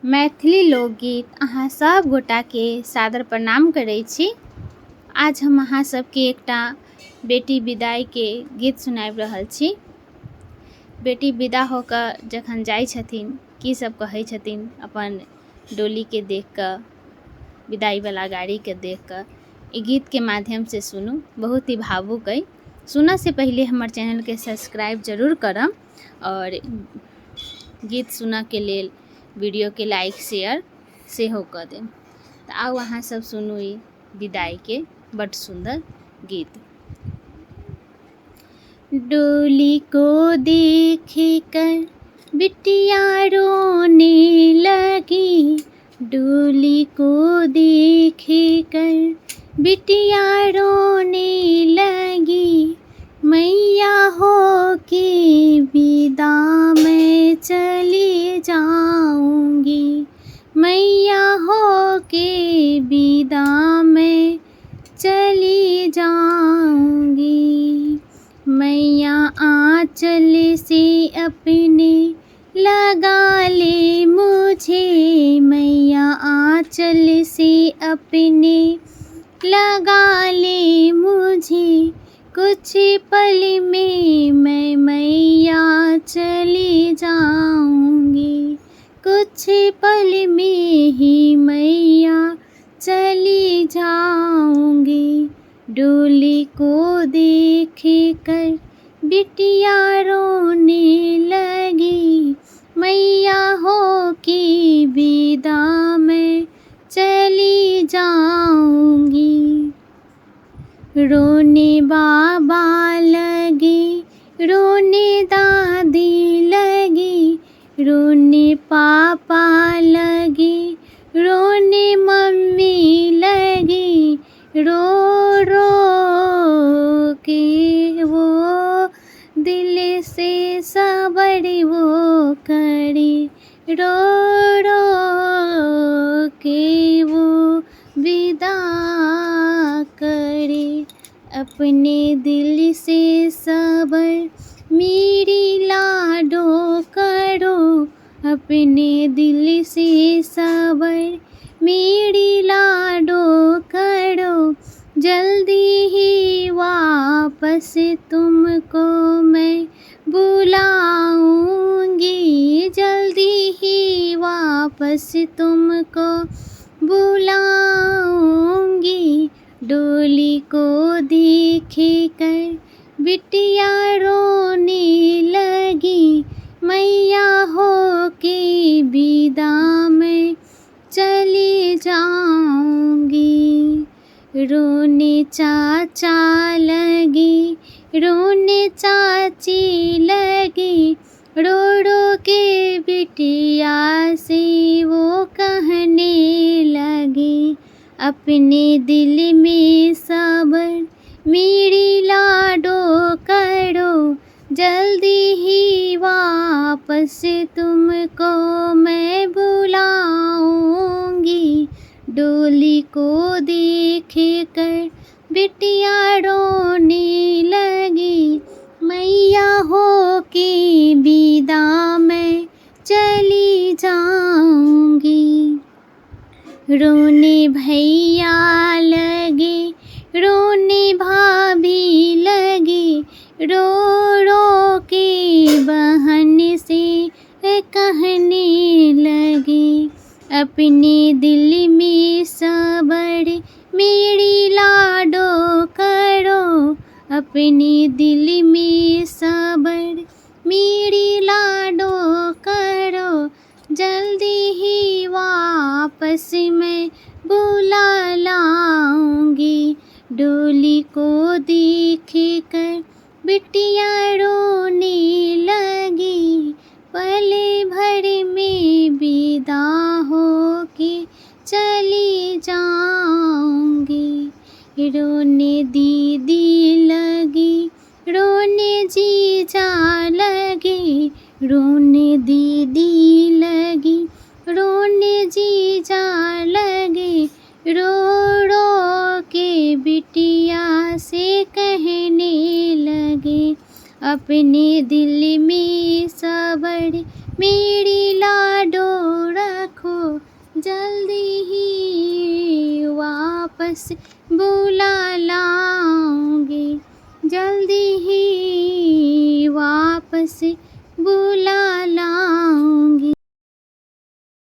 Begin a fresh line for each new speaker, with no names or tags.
मैथिली लोकगीत अहाँ सब गोटाके सादर प्रणाम करै छी। आज हम अहाँ सबके एकटा बेटी विदाइके गीत सुनाबि रहल छी। बेटी विदा होकर जखन जाइ छथिन की सब कहै छथिन अपन डोलीके देख कऽ, विदाइवला गाड़ीके देख कऽ, ई गीतके माध्यमसँ सुनू, बहुत ही भावुक अइ। सुनऽसँ पहिले हमर चैनलके सब्सक्राइब जरूर करब और गीत सुनऽके लेल वीडियोके लाइक शेयर सेहो कऽ देब। तऽ आउ अहाँ सब सुनू ई विदाइके बड्ड सुंदर गीत। डोली को देख कर बिटिया रोने लगी, डोली को देख कर बिटिया रोने लगी, मैया हो के विदा मैं चली जाऊंगी, मैया हो के विदा मैं चली जाऊंगी। मैया आंचल से अपने लगा ले मुझे, मैया आंचल से अपने लगा ले मुझे, कुछ पल में मैं मैया चली जाऊंगी, कुछ पल में ही मैया चली जाऊंगी। डोली को देख कर बिटिया रोने लगी, मैया हो की विदा मैं चली जाऊंगी। रोने बाबा लगे, रोने दादी लगी, रोने पापा लगे, रोने मम्मी लगी, रो रो के वो दिल से सबर वो करे, रो रो के वो विदा करे। अपने दिल से सबर मेरी लाडो करो, अपने दिल से सबर मेरी लाडो करो, जल्दी ही वापस तुमको मैं बुलाऊंगी, जल्दी ही वापस तुमको बुलाऊंगी। डोली को देख कर बिटिया रोने लगी, मैया हो के विदा मैं चली जाऊंगी। रोने चाचा लगी, रोने चाची लगी, रो रो के बिटिया से वो कहने लगी, अपने दिल में सबर मेरी लाडो करो, जल्दी ही वापस तुमको मैं बुलाऊंगी। डोली को देख कर बिटिया रोने लगी, मैया हो के विदा मैं चली जाऊंगी। रोने भैया लगे, रोने भाभी लगी, रो रो के बहन से कहने लगी, अपने दिल में सबर मेरी लाडो करो, अपने दिल में सबर मेरी लाडो करो, जल्दी ही वापस मैं बुला लाऊंगी। डोली को देख कर बिटिया रोने लगी, पल भर में विदा हो के चली जाऊंगी। रोने दीदी लगी, रोने जीजा लगी, रोने दीदी लगी, रोने जीजा लगे, रो रो के बिटिया से कहने लगे, अपने दिल में सबर मेरी लाडो रखो, वापस बुला लाऊंगी, जल्दी ही वापस बुला लाऊंगी।